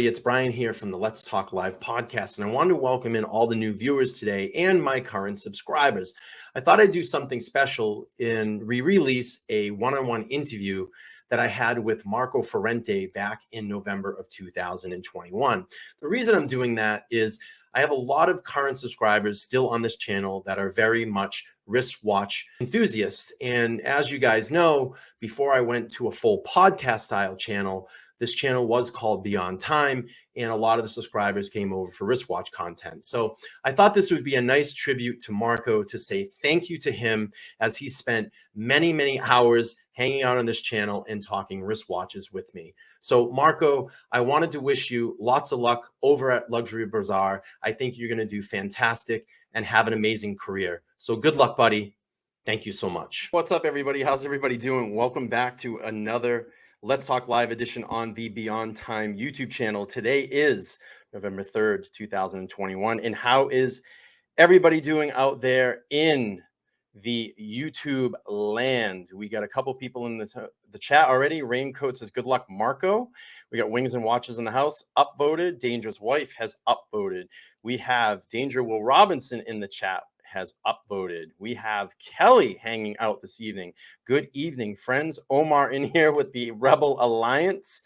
everybody. It's Brian here from the Let's Talk Live podcast, and I wanted to welcome in all the new viewers today and my current subscribers. I thought I'd do something special and re-release a one-on-one interview that I had with Marco Ferrante back in November of 2021. The reason I'm doing that is I have a lot of current subscribers still on this channel that are very much wristwatch enthusiasts. And as you guys know, before I went to a full podcast style channel, this channel was called Beyond Time, and a lot of the subscribers came over for wristwatch content. So I thought this would be a nice tribute to Marco to say thank you to him, as he spent many, many hours hanging out on this channel and talking wristwatches with me. So Marco, I wanted to wish you lots of luck over at Luxury Bazaar. I think you're going to do fantastic and have an amazing career. So good luck, buddy. Thank you so much. What's up, everybody? How's everybody doing? Welcome back to another Let's Talk Live edition on the Beyond Time YouTube channel. Today is November 3rd, 2021. And how is everybody doing out there in the YouTube land? We got a couple people in the chat already. Raincoat says, good luck, Marco. We got Wings and Watches in the house, upvoted. Dangerous Wife has upvoted. We have Danger Will Robinson in the chat, has upvoted. We have Kelly hanging out this evening. Good evening, friends. Omar in here with the Rebel Alliance.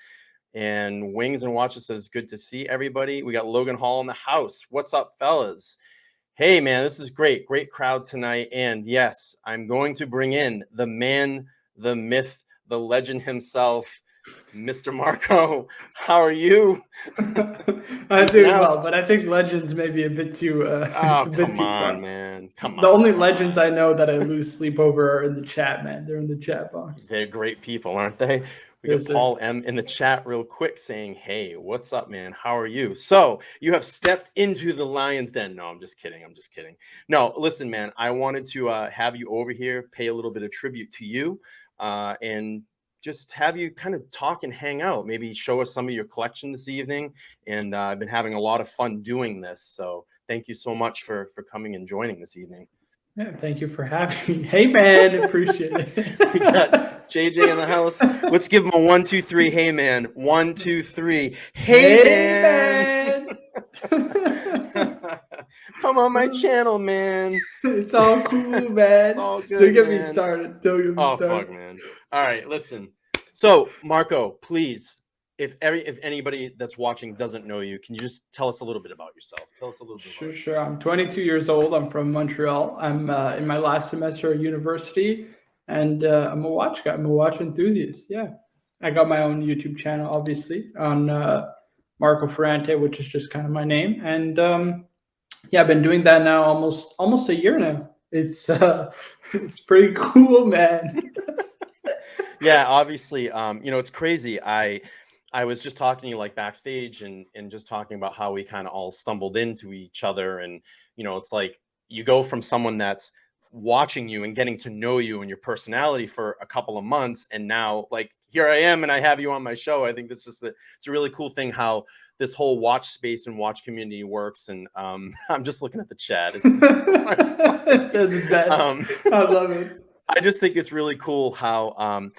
And Wings and Watches says, good to see everybody. We got Logan Hall in the house. What's up, fellas? Hey, man, this is great. Great crowd tonight. And yes, I'm going to bring in the man, the myth, the legend himself, Mr. Marco. How are you? I'm doing well, but I think legends may be a bit too come on, man. Come on. The only legends I know that I lose sleep over are in the chat, man. They're in the chat box. They're great people, aren't they? We got Paul M in the chat real quick saying, hey, what's up, man? How are you? So you have stepped into the lion's den. No, I'm just kidding. I'm just kidding. No, listen, man, I wanted to have you over here, pay a little bit of tribute to you, and just have you kind of talk and hang out, maybe show us some of your collection this evening. And I've been having a lot of fun doing this. So thank you so much for coming and joining this evening. Yeah, thank you for having me. Hey, man, appreciate it. We got JJ in the house. Let's give him a 1, 2, 3. Hey, man. 1, 2, 3. Hey, man. Come on my channel, man. It's all cool, man. It's all good. Don't get me started. Don't get me started. Oh, fuck, man. All right, listen. So, Marco, please, if anybody that's watching doesn't know you, can you just tell us a little bit about yourself? Tell us a little bit about yourself. Sure. I'm 22 years old. I'm from Montreal. I'm in my last semester at university, and I'm a watch guy. I'm a watch enthusiast. Yeah. I got my own YouTube channel, obviously, on Marco Ferrante, which is just kind of my name. And yeah, I've been doing that now almost a year now. It's pretty cool, man. Yeah, obviously, it's crazy. I was just talking to you like backstage and just talking about how we kind of all stumbled into each other. And, it's like you go from someone that's watching you and getting to know you and your personality for a couple of months. And now, like, here I am and I have you on my show. I think this is it's a really cool thing how this whole watch space and watch community works. And I'm just looking at the chat. It's the best. I love it. I just think it's really cool how,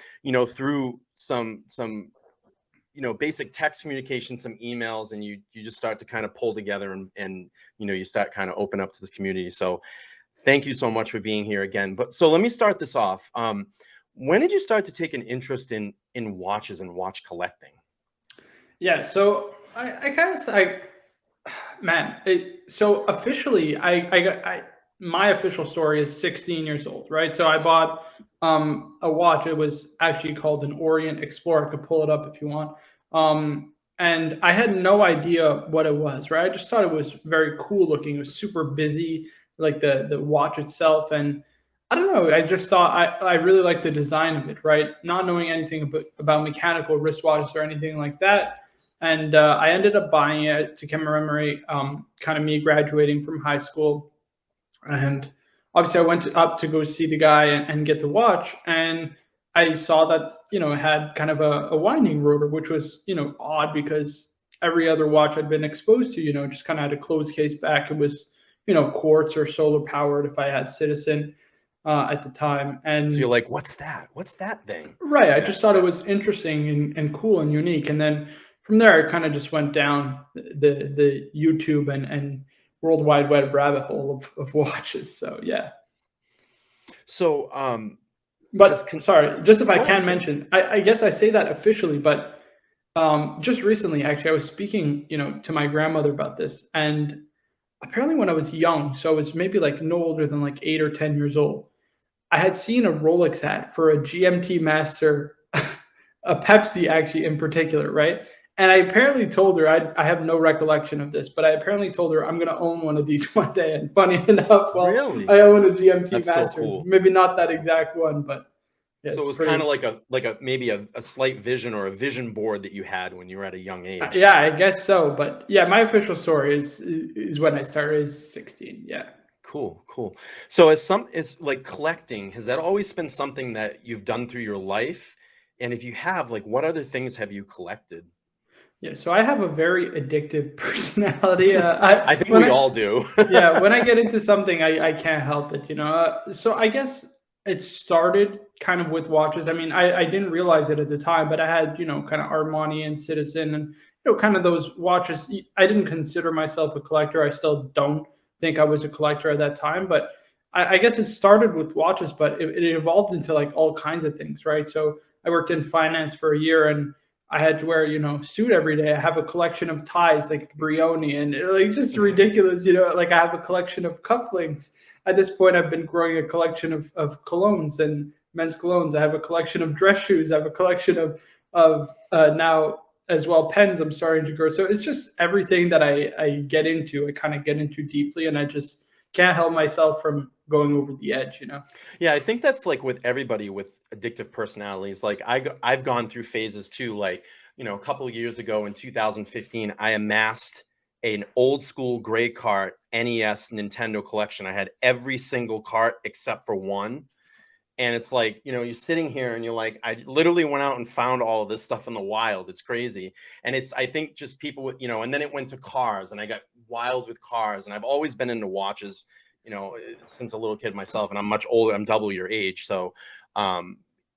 through some basic text communication, some emails, and you just start to kind of pull together and you start kind of open up to this community. So thank you so much for being here again. But so let me start this off. When did you start to take an interest in watches and watch collecting? Yeah, so so officially my official story is 16 years old, right? So I bought a watch. It was actually called an Orient Explorer. I could pull it up if you want. And I had no idea what it was, right? I just thought it was very cool looking. It was super busy, like the watch itself. And I don't know, I just thought I really liked the design of it, right? Not knowing anything about mechanical wristwatches or anything like that. And I ended up buying it to commemorate kind of me graduating from high school. And obviously I went up to go see the guy and get the watch. And I saw that, it had kind of a winding rotor, which was, odd because every other watch I'd been exposed to, just kind of had a closed case back. It was, quartz or solar powered if I had Citizen at the time. And so you're like, what's that? What's that thing? Right. I just thought it was interesting and cool and unique. And then, from there, I kind of just went down the YouTube and World Wide Web rabbit hole of watches. So yeah. So, But sorry, just if I go can ahead. mention, I guess I say that officially, but just recently, actually, I was speaking, to my grandmother about this, and apparently when I was young, so I was maybe like no older than like 8 or 10 years old, I had seen a Rolex ad for a GMT Master, a Pepsi actually in particular, right? And I apparently told her, I have no recollection of this, but I apparently told her I'm going to own one of these one day. And funny enough, well, Really? I own a GMT That's so Master. cool. Maybe not that That's cool. exact one, but yeah, So it it's was kind of pretty. like a maybe a slight vision or a vision board that you had when you were at a young age. Yeah, I guess so. But yeah, my official story is when I started is 16. Yeah. Cool, cool. So is like collecting, has that always been something that you've done through your life? And if you have, like, what other things have you collected? Yeah, so I have a very addictive personality. I think we all do. Yeah, when I get into something, I can't help it. So I guess it started kind of with watches. I mean, I didn't realize it at the time, but I had kind of Armani and Citizen, and kind of those watches. I didn't consider myself a collector. I still don't think I was a collector at that time, but I guess it started with watches, but it evolved into like all kinds of things, right? So I worked in finance for a year, and I had to wear, suit every day. I have a collection of ties like Brioni and like just ridiculous, like I have a collection of cufflinks. At this point, I've been growing a collection of colognes and men's colognes. I have a collection of dress shoes. I have a collection of now as well pens. I'm starting to grow. So it's just everything that I get into. I kind of get into deeply, and I just can't help myself from going over the edge. Yeah, I think that's like with everybody with addictive personalities. Like I've gone through phases too. Like, a couple of years ago in 2015, I amassed an old school gray cart NES Nintendo collection. I had every single cart except for one. And it's like, you're sitting here and you're like, I literally went out and found all of this stuff in the wild. It's crazy. And I think just people with, and then it went to cars and I got wild with cars. And I've always been into watches, since a little kid myself, and I'm much older. I'm double your age. So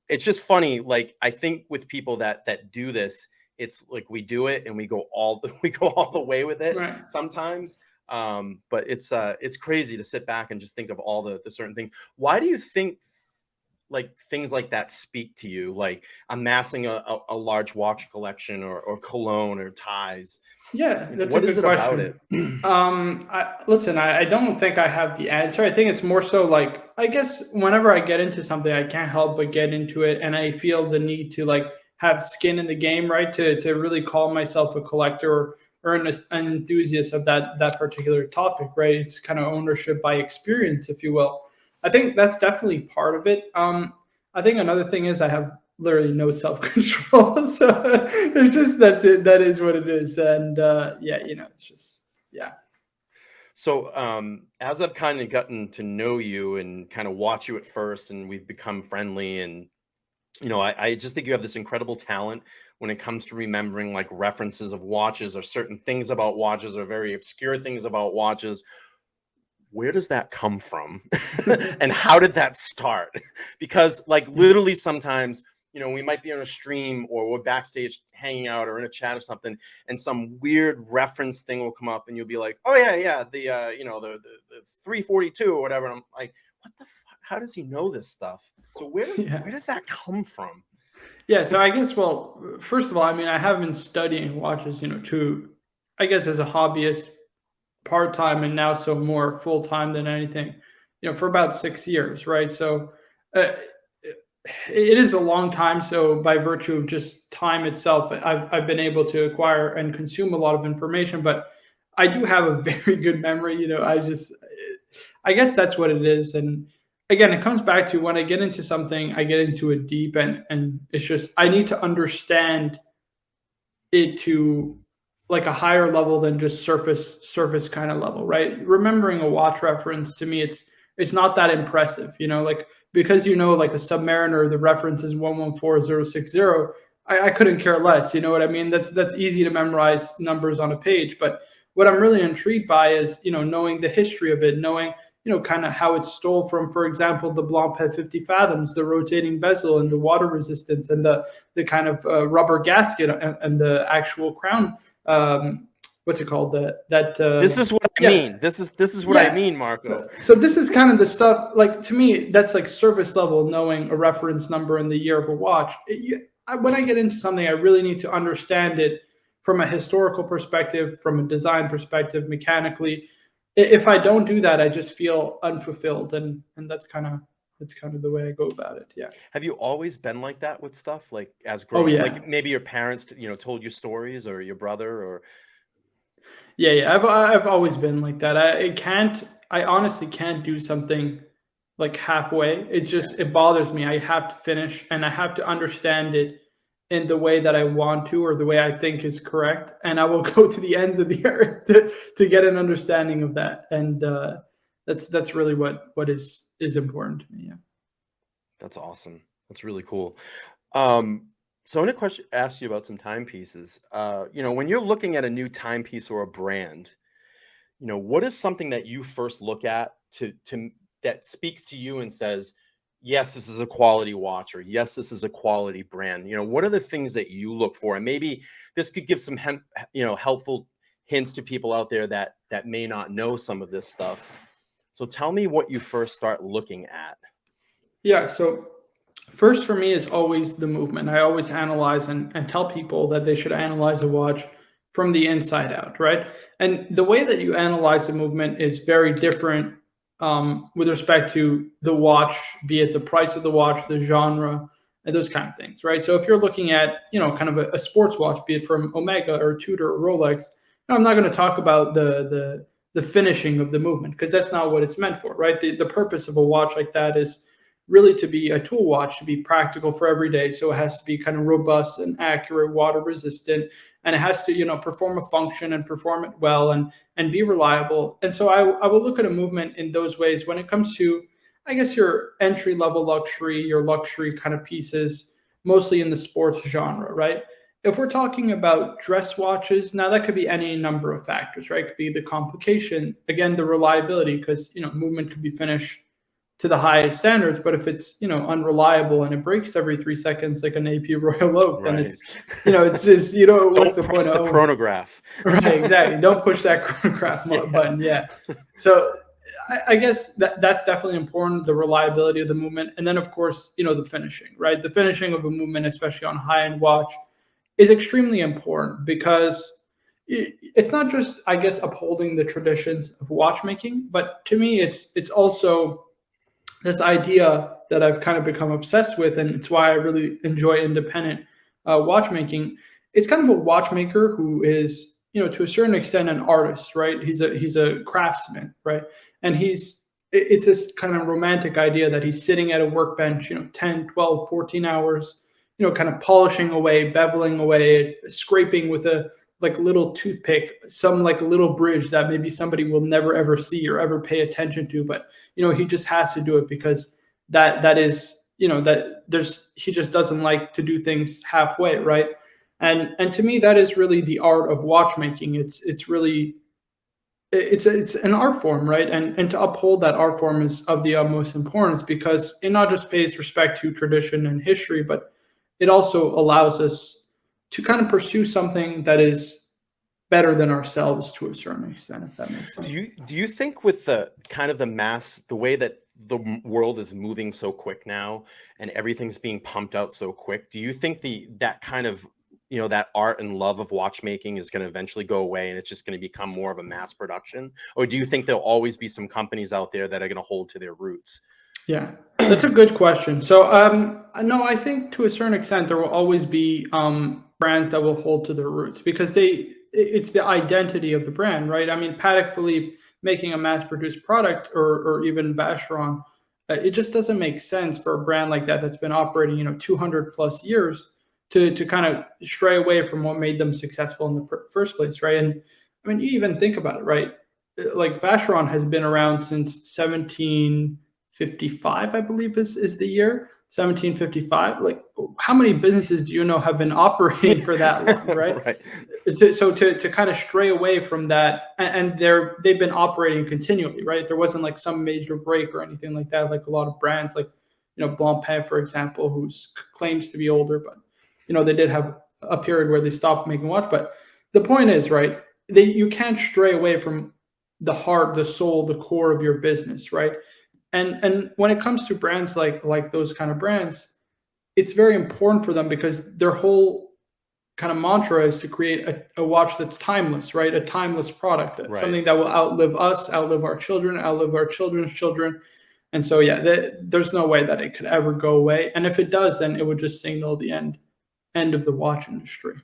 it's just funny. Like, I think with people that do this, it's like we do it and we go all the way with it Right. sometimes. But it's crazy to sit back and just think of all the certain things. Why do you think like things like that speak to you, like amassing a large watch collection or cologne or ties? Yeah, that's a What is good it about question. it? Listen, I don't think I have the answer. I think it's more so like, I guess whenever I get into something, I can't help but get into it, and I feel the need to like have skin in the game, right? To really call myself a collector or an enthusiast of that particular topic, right? It's kind of ownership by experience, if you will. I think that's definitely part of it. I think another thing is I have literally no self-control. So it's just that's it. That is what it is. And yeah, it's just yeah. So as I've kind of gotten to know you and kind of watch you at first, and we've become friendly, and I just think you have this incredible talent when it comes to remembering like references of watches or certain things about watches or very obscure things about watches. Where does that come from? And how did that start? Because like literally sometimes, we might be on a stream or we're backstage hanging out or in a chat or something, and some weird reference thing will come up and you'll be like, oh yeah, the the 342 or whatever. And I'm like, what the fuck? How does he know this stuff? So where does that come from? Yeah. So I guess, well, first of all, I mean, I have been studying watches, to, I guess, as a hobbyist, part time, and now so more full time than anything, for about 6 years, right? So uh, it is a long time. So by virtue of just time itself, I've been able to acquire and consume a lot of information, but I do have a very good memory. I guess that's what it is. And again, it comes back to when I get into something, I get into it deep, and it's just, I need to understand it to like a higher level than just surface kind of level, right? Remembering a watch reference, to me, it's not that impressive, like, because like a Submariner, the reference is 114060. I couldn't care less, you know what I mean? That's easy to memorize numbers on a page. But what I'm really intrigued by is, knowing the history of it, knowing, kind of how it's stole from, for example, the Blancpain 50 fathoms, the rotating bezel and the water resistance and the kind of rubber gasket and the actual crown. What's it called? This is what I mean. This is what I mean, Marco. So this is kind of the stuff, like, to me, that's like service level, knowing a reference number and the year of a watch. When I get into something, I really need to understand it from a historical perspective, from a design perspective, mechanically. If I don't do that, I just feel unfulfilled, and that's kind of the way I go about it. Yeah. Have you always been like that with stuff, like as growing? Oh, yeah. Like maybe your parents, told you stories, or your brother, or Yeah. I've always been like that. I honestly can't do something like halfway. It bothers me. I have to finish, and I have to understand it in the way that I want to, or the way I think is correct. And I will go to the ends of the earth to get an understanding of that. And that's really what is important to me. Yeah. That's awesome. That's really cool. So I want to ask you about some timepieces. When you're looking at a new timepiece or a brand, what is something that you first look at to that speaks to you and says, yes, this is a quality watch, or yes, this is a quality brand? What are the things that you look for? And maybe this could give some helpful hints to people out there that may not know some of this stuff. So tell me what you first start looking at. Yeah. So first for me is always the movement. I always analyze and tell people that they should analyze a watch from the inside out, right? And the way that you analyze the movement is very different with respect to the watch, be it the price of the watch, the genre, and those kind of things, right? So if you're looking at, kind of a sports watch, be it from Omega or Tudor or Rolex, I'm not going to talk about the finishing of the movement, because that's not what it's meant for, right? The purpose of a watch like that is really to be a tool watch, to be practical for every day. So it has to be kind of robust and accurate, water resistant, and it has to, perform a function and perform it well and be reliable. And so I will look at a movement in those ways when it comes to, I guess, your entry level luxury, your luxury kind of pieces, mostly in the sports genre, right? If we're talking about dress watches, now that could be any number of factors, right? It could be the complication, again, the reliability, because, movement could be finished to the highest standards, but if it's unreliable and it breaks every 3 seconds like an AP Royal Oak, then Right. it's just what's the point press the chronograph. Right, exactly. Don't push that chronograph button. Yeah. So I guess that's definitely important, the reliability of the movement, and then of course the finishing, right? The finishing of a movement, especially on a high-end watch, is extremely important, because it's not just, I guess, upholding the traditions of watchmaking, but to me it's also this idea that I've kind of become obsessed with, and it's why I really enjoy independent watchmaking. It's kind of a watchmaker who is, to a certain extent, an artist, right? He's a craftsman, right? And it's this kind of romantic idea that he's sitting at a workbench, 10, 12, 14 hours, kind of polishing away, beveling away, scraping with a like little toothpick, some like little bridge that maybe somebody will never ever see or ever pay attention to, but he just has to do it because that is he just doesn't like to do things halfway, right? And to me, that is really the art of watchmaking. It's really it's an art form, right? And to uphold that art form is of the utmost importance, because it not just pays respect to tradition and history, but it also allows us to kind of pursue something that is better than ourselves to a certain extent, if that makes sense. Do you think with the kind of the way that the world is moving so quick now and everything's being pumped out so quick, do you think that kind of, that art and love of watchmaking is going to eventually go away and it's just going to become more of a mass production? Or do you think there'll always be some companies out there that are going to hold to their roots? Yeah, that's a good question. So, no, I think to a certain extent there will always be brands that will hold to their roots, because it's the identity of the brand, right? I mean, Patek Philippe making a mass-produced product, or even Vacheron, it just doesn't make sense for a brand like that that's been operating, 200 plus years to kind of stray away from what made them successful in the first place, right? And I mean, you even think about it, right? Like Vacheron has been around since 1755, I believe is the year. 1755. Like, how many businesses do you know have been operating for that long, right? Right. So to kind of stray away from that, and they've been operating continually, right? There wasn't like some major break or anything like that, like a lot of brands, like Blancpain, for example, who's claims to be older, but they did have a period where they stopped making watch. But the point is, right? You can't stray away from the heart, the soul, the core of your business, right? And when it comes to brands like those kind of brands, it's very important for them because their whole kind of mantra is to create a watch that's timeless, right? A timeless product, Right. something that will outlive us, outlive our children, outlive our children's children. And so, yeah, there's no way that it could ever go away. And if it does, then it would just signal the end of the watch industry.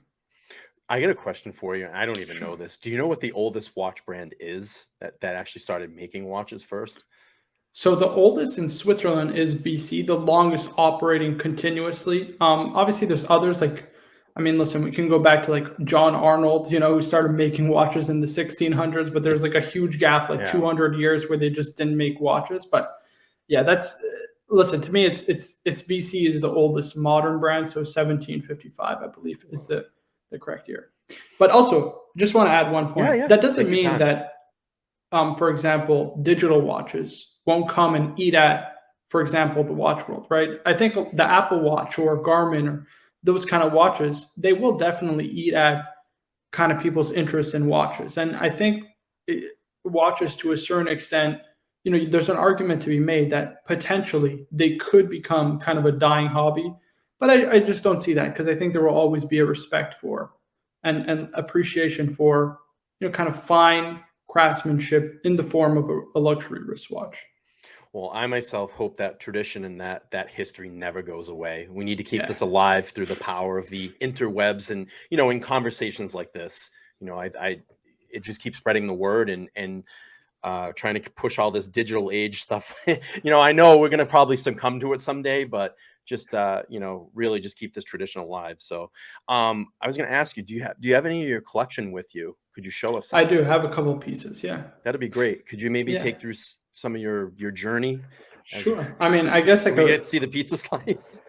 I got a question for you. I don't even know this. Do you know what the oldest watch brand is that actually started making watches first? So the oldest in Switzerland is VC, the longest operating continuously. Obviously, there's others like, I mean, listen, we can go back to like John Arnold, who started making watches in the 1600s, but there's like a huge gap, like 200 years where they just didn't make watches. But yeah, listen, to me, it's VC is the oldest modern brand. So 1755, I believe, is the correct year. But also, just want to add one point. Yeah. That doesn't mean that, for example, digital watches won't come and eat at, for example, the watch world, right? I think the Apple Watch or Garmin or those kind of watches, they will definitely eat at kind of people's interest in watches. And I think watches, to a certain extent, there's an argument to be made that potentially they could become kind of a dying hobby. But I just don't see that, because I think there will always be a respect for and appreciation for, kind of fine craftsmanship in the form of a luxury wristwatch. Well, I myself hope that tradition and that history never goes away. We need to keep this alive through the power of the interwebs, and in conversations like this, it just keeps spreading the word and trying to push all this digital age stuff. I know we're gonna probably succumb to it someday, but just really just keep this tradition alive. So I was gonna ask you, do you have any of your collection with you? Could you show us something? I do have a couple pieces. Yeah, that'd be great. Could you maybe take through some of your journey? Sure. I mean, I guess I could get to see the pizza slice.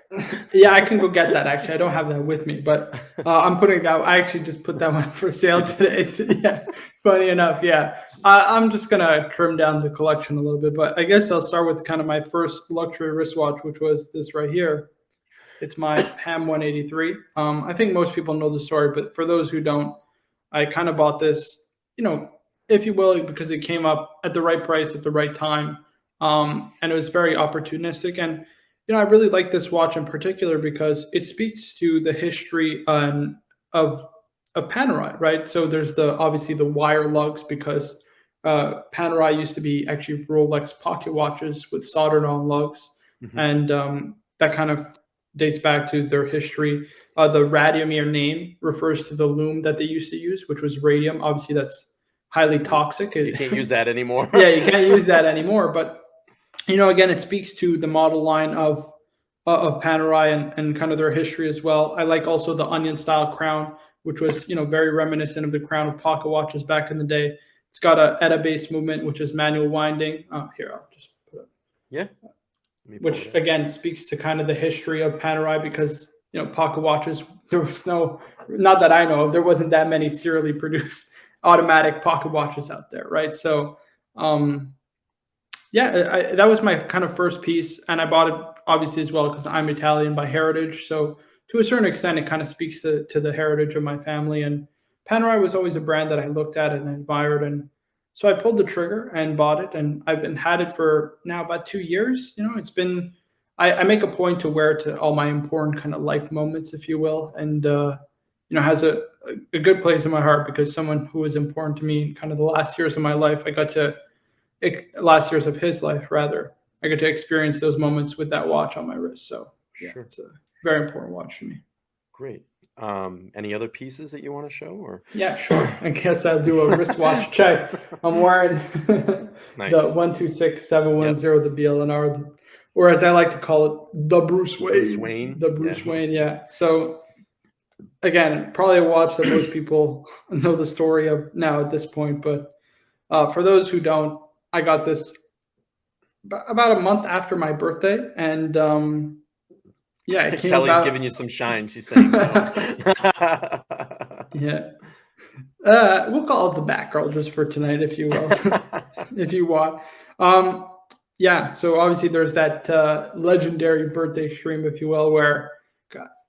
Yeah, I can go get that. Actually, I don't have that with me, but I'm putting that. I actually just put that one for sale today. Yeah, funny enough. Yeah, I'm just gonna trim down the collection a little bit, but I guess I'll start with kind of my first luxury wristwatch, which was this right here. It's my Ham 183. I think most people know the story, but for those who don't, I kind of bought this, if you will, because it came up at the right price at the right time. And it was very opportunistic. And, I really like this watch in particular because it speaks to the history of Panerai, right? So there's obviously the wire lugs, because Panerai used to be actually Rolex pocket watches with soldered on lugs. Mm-hmm. And that kind of dates back to their history. The Radiomir name refers to the loom that they used to use, which was radium. Obviously, that's highly toxic. You can't use that anymore. Yeah, you can't use that anymore. But, again, it speaks to the model line of Panerai and kind of their history as well. I like also the onion style crown, which was, very reminiscent of the crown of pocket watches back in the day. It's got a ETA base movement, which is manual winding. Here, I'll just put it. Yeah. Which again speaks to kind of the history of Panerai, because, pocket watches, there was not that I know of, there wasn't that many serially produced automatic pocket watches out there, right? So, that was my kind of first piece, and I bought it obviously as well because I'm Italian by heritage. So to a certain extent, it kind of speaks to the heritage of my family. And Panerai was always a brand that I looked at and admired, and so I pulled the trigger and bought it, and I've had it for now about 2 years. It's been, I make a point to wear it to all my important kind of life moments, if you will, and has a good place in my heart, because someone who was important to me in kind of the last years of my life, last years of his life rather, I got to experience those moments with that watch on my wrist. So sure. It's a very important watch to me. Great. Any other pieces that you want to show, or? Yeah, sure. I guess I'll do a wristwatch check. I'm wearing nice. The 126710, the BLNR, or as I like to call it, the Bruce Wayne. The Bruce Wayne, yeah. So again, probably a watch that most people know the story of now at this point, but for those who don't, I got this about a month after my birthday, and Yeah, it came Kelly's about. giving you some shine. She's saying no. Yeah. We'll call it the Batgirl just for tonight, if you will, if you want. Yeah, so obviously there's that legendary birthday stream, if you will, where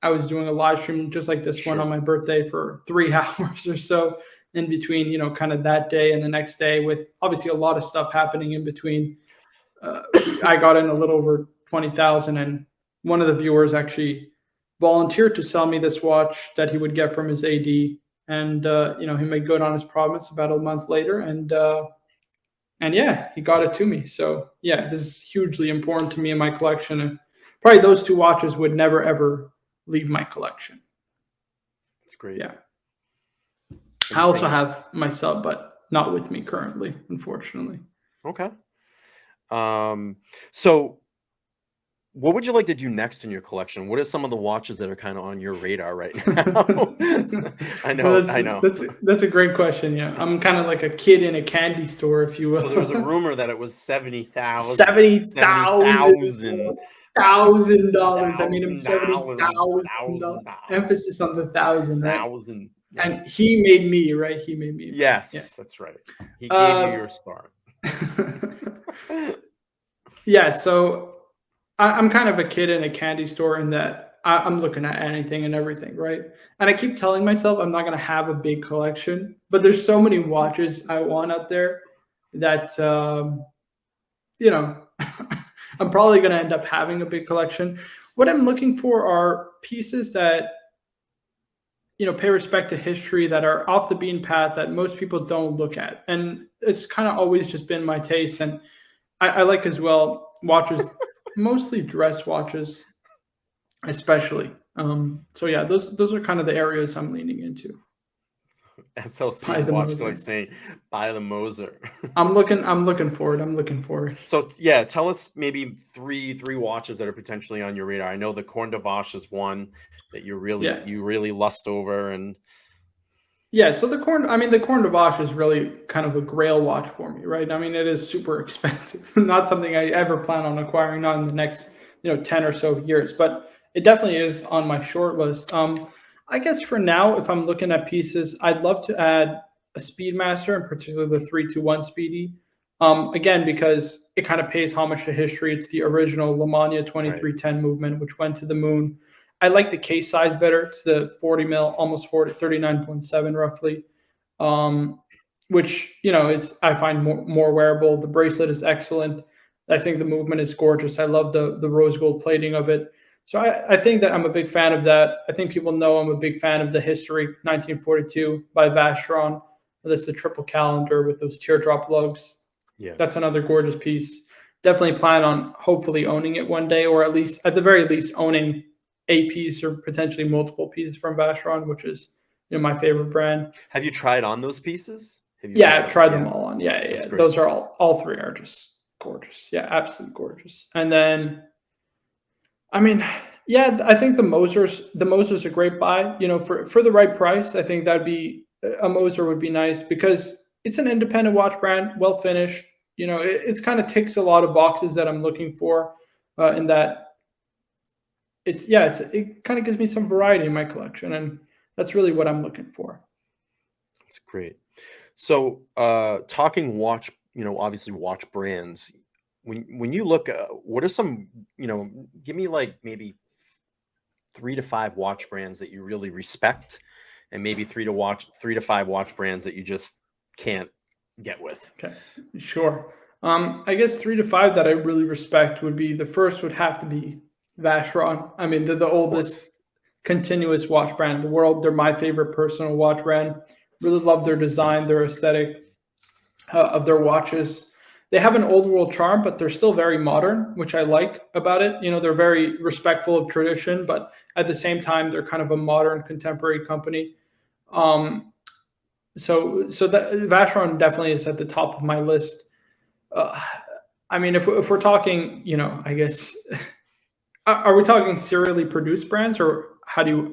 I was doing a live stream just like this one on my birthday for 3 hours or so in between, kind of that day and the next day, with obviously a lot of stuff happening in between. I got in a little over 20,000, and one of the viewers actually volunteered to sell me this watch that he would get from his AD, and he made good on his promise about a month later, and yeah, he got it to me. So yeah, this is hugely important to me in my collection, and probably those 2 watches would never ever leave my collection. That's great. Yeah. I also have my sub, but not with me currently, unfortunately. Okay. So what would you like to do next in your collection? What are some of the watches that are kind of on your radar right now? I know. That's a great question. Yeah. I'm kind of like a kid in a candy store, if you will. So there was a rumor that it was $70,000. $70,000. $1,000. I mean, $70,000. Emphasis on the thousand, right? $1,000. Yeah. And he made me, right? He made me. Yes, yeah. That's right. He gave you your start. Yeah, so I'm kind of a kid in a candy store in that I'm looking at anything and everything, right? And I keep telling myself I'm not going to have a big collection, but there's so many watches I want out there that, I'm probably going to end up having a big collection. What I'm looking for are pieces that, pay respect to history, that are off the beaten path, that most people don't look at. And it's kind of always just been my taste. And I like as well watches, mostly dress watches, especially. So yeah, those are kind of the areas I'm leaning into. SLC watch like saying, buy the Moser. I'm looking for it. So yeah, tell us maybe three watches that are potentially on your radar. I know the Corne de Vache is one that you really lust over, and yeah. So the Corne de Vache is really kind of a grail watch for me, right? I mean, it is super expensive. Not something I ever plan on acquiring, not in the next 10 or so years, but it definitely is on my short list. I guess for now, if I'm looking at pieces, I'd love to add a Speedmaster, in particular the 321 Speedy. Again, because it kind of pays homage to history. It's the original Lemania 2310 movement, which went to the moon. I like the case size better. It's the 40 mil, almost 39.7 roughly, which, is, I find more wearable. The bracelet is excellent. I think the movement is gorgeous. I love the rose gold plating of it. So I think that I'm a big fan of that. I think people know I'm a big fan of the History 1942 by Vacheron. That's the triple calendar with those teardrop lugs. Yeah, that's another gorgeous piece. Definitely plan on hopefully owning it one day, or at the very least owning a piece or potentially multiple pieces from Vacheron, which is my favorite brand. Have you tried on those pieces? I've tried them all on. Yeah. Those are all three are just gorgeous. Yeah, absolutely gorgeous. And then, I mean, yeah, I think the Moser's a great buy. For the right price, I think a Moser would be nice, because it's an independent watch brand, well finished. It's kind of ticks a lot of boxes that I'm looking for. In that, it kind of gives me some variety in my collection, and that's really what I'm looking for. That's great. So, talking watch, obviously watch brands. When you look, what are some, give me like maybe 3 to 5 watch brands that you really respect, and maybe 3 to 5 watch brands that you just can't get with. Okay, sure. I guess 3 to 5 that I really respect would have to be Vacheron. I mean, they're the oldest continuous watch brand in the world. They're my favorite personal watch brand. Really love their design, their aesthetic of their watches. They have an old world charm, but they're still very modern, which I like about it. They're very respectful of tradition, but at the same time, they're kind of a modern contemporary company. So that Vacheron definitely is at the top of my list. I mean, if we're talking, I guess, are we talking serially produced brands, or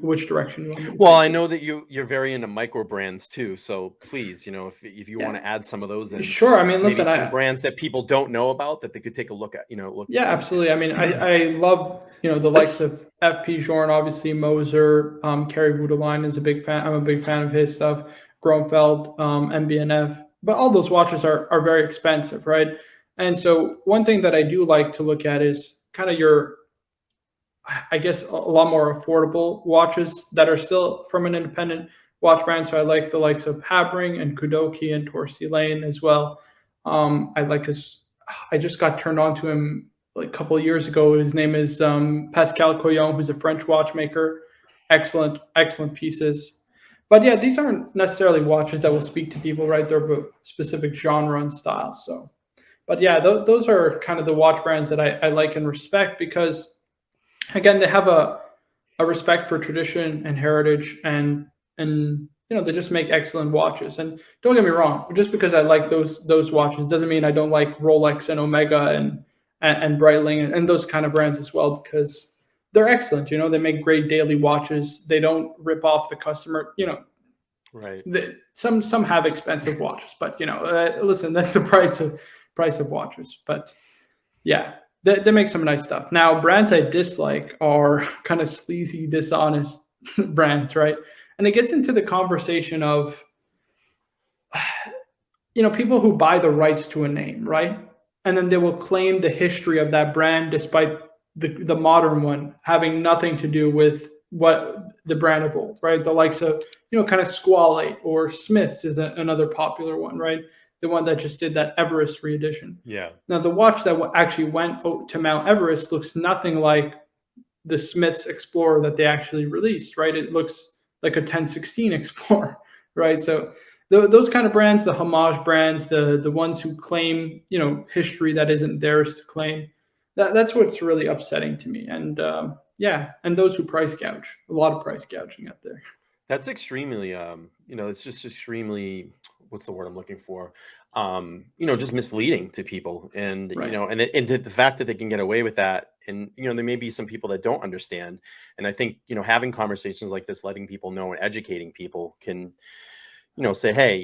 which direction you want me to Well, take I it? know that you're very into micro brands too, so please, if you want Yeah, to add some of those in, sure. I mean, maybe listen, some brands that people don't know about that they could take a look at, look yeah, absolutely. I mean, into. I love, the likes of FP Journe, obviously Moser, Kerry Voutiline is a big fan. I'm a big fan of his stuff. Gromfeld, MBNF, but all those watches are very expensive, right? And so one thing that I do like to look at is kind of your, I guess, a lot more affordable watches that are still from an independent watch brand. So I like the likes of Habring and Kudoki and Torcy Lane as well. I like his. I just got turned on to him like a couple of years ago. His name is Pascal Coyon, who's a French watchmaker. Excellent, excellent pieces. But yeah, these aren't necessarily watches that will speak to people, right? They're of a specific genre and style. So, but yeah, those are kind of the watch brands that I like and respect because again, they have a respect for tradition and heritage, and they just make excellent watches. And don't get me wrong, just because I like those watches doesn't mean I don't like Rolex and Omega and Breitling and those kind of brands as well, because they're excellent. They make great daily watches. They don't rip off the customer. Right. Some have expensive watches, but listen, that's the price of watches. But yeah, they make some nice stuff. Now, brands I dislike are kind of sleazy, dishonest brands, right? And it gets into the conversation of, people who buy the rights to a name, right? And then they will claim the history of that brand despite the modern one having nothing to do with what the brand of old, right? The likes of, kind of Squale or Smiths is another popular one, right? The one that just did that Everest reedition. Yeah. Now, the watch that actually went to Mount Everest looks nothing like the Smiths Explorer that they actually released, right? It looks like a 1016 Explorer, right? So those kind of brands, the homage brands, the ones who claim, history that isn't theirs to claim, that's what's really upsetting to me. And yeah, and those who price gouge, a lot of price gouging out there. That's extremely, it's just extremely, what's the word I'm looking for? Just misleading to people. And, Right. and the fact that they can get away with that. And, there may be some people that don't understand. And I think, having conversations like this, letting people know and educating people can, say, hey,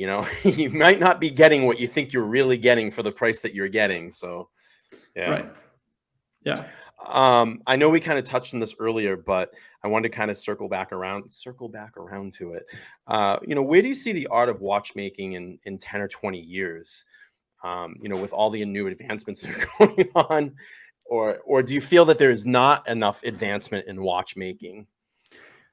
you might not be getting what you think you're really getting for the price that you're getting. So, yeah. Right. Yeah. I know we kind of touched on this earlier, but I wanted to kind of circle back around to it. Where do you see the art of watchmaking in 10 or 20 years? With all the new advancements that are going on, or do you feel that there is not enough advancement in watchmaking?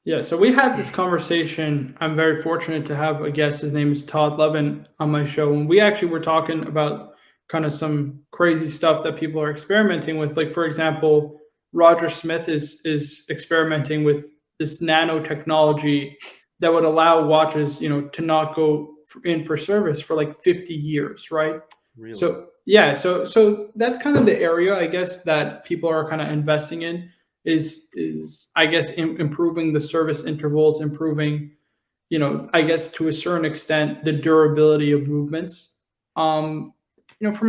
Yeah, so we had this conversation. I'm very fortunate to have a guest. His name is Todd Levin on my show. And we actually were talking about kind of some crazy stuff that people are experimenting with. Like, for example, Roger Smith is experimenting with this nanotechnology that would allow watches, to not go in for service for like 50 years, right? Really? So yeah, so that's kind of the area, I guess, that people are kind of investing in is I guess improving the service intervals, improving, I guess to a certain extent the durability of movements. From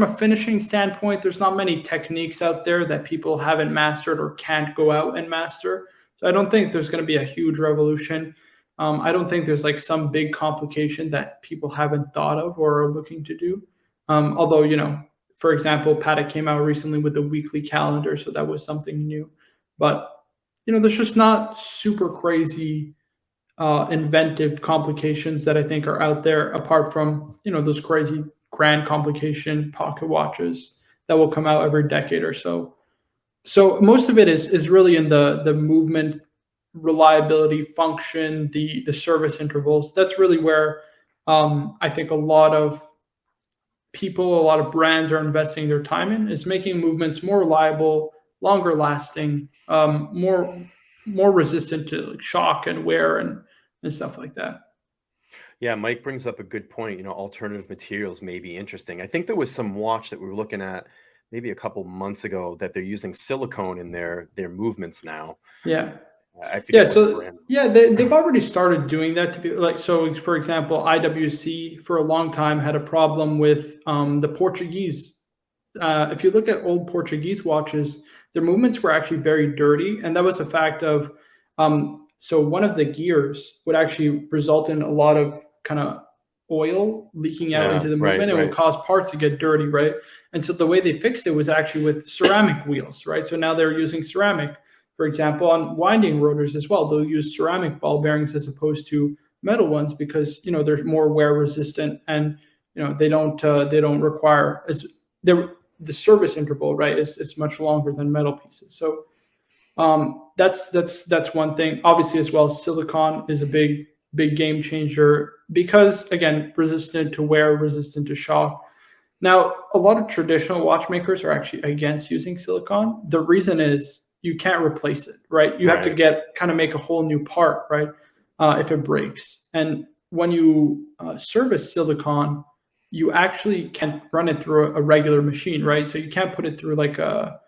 a finishing standpoint, there's not many techniques out there that people haven't mastered or can't go out and master. So I don't think there's going to be a huge revolution. I don't think there's like some big complication that people haven't thought of or are looking to do. Although, for example, Patek came out recently with a weekly calendar, so that was something new. But there's just not super crazy inventive complications that I think are out there, apart from those crazy grand complication pocket watches that will come out every decade or so. So most of it is really in the movement, reliability, function, the service intervals. That's really where I think a lot of people, a lot of brands are investing their time in, is making movements more reliable, longer lasting, more resistant to like shock and wear and stuff like that. Yeah, Mike brings up a good point. Alternative materials may be interesting. I think there was some watch that we were looking at maybe a couple months ago that they're using silicone in their movements now. Yeah. I forget what So brand. yeah, they've already started doing that to be like, so for example, IWC for a long time had a problem with the Portuguese. If you look at old Portuguese watches, their movements were actually very dirty, and that was a fact of So one of the gears would actually result in a lot of kind of oil leaking out into Yeah, the right, movement and would right. cause parts to get dirty, right? And so the way they fixed it was actually with ceramic wheels, right? So now they're using ceramic, for example, on winding rotors as well. They'll use ceramic ball bearings as opposed to metal ones because they're more wear resistant, and they don't require as the service interval, right, is much longer than metal pieces. So that's one thing. Obviously, as well, silicon is a big game changer because again, resistant to wear, resistant to shock. Now, a lot of traditional watchmakers are actually against using silicon. The reason is you can't replace it, right? You have to Right. make a whole new part, right? If it breaks. And when you service silicon, you actually can't run it through a regular machine, right? So you can't put it through like a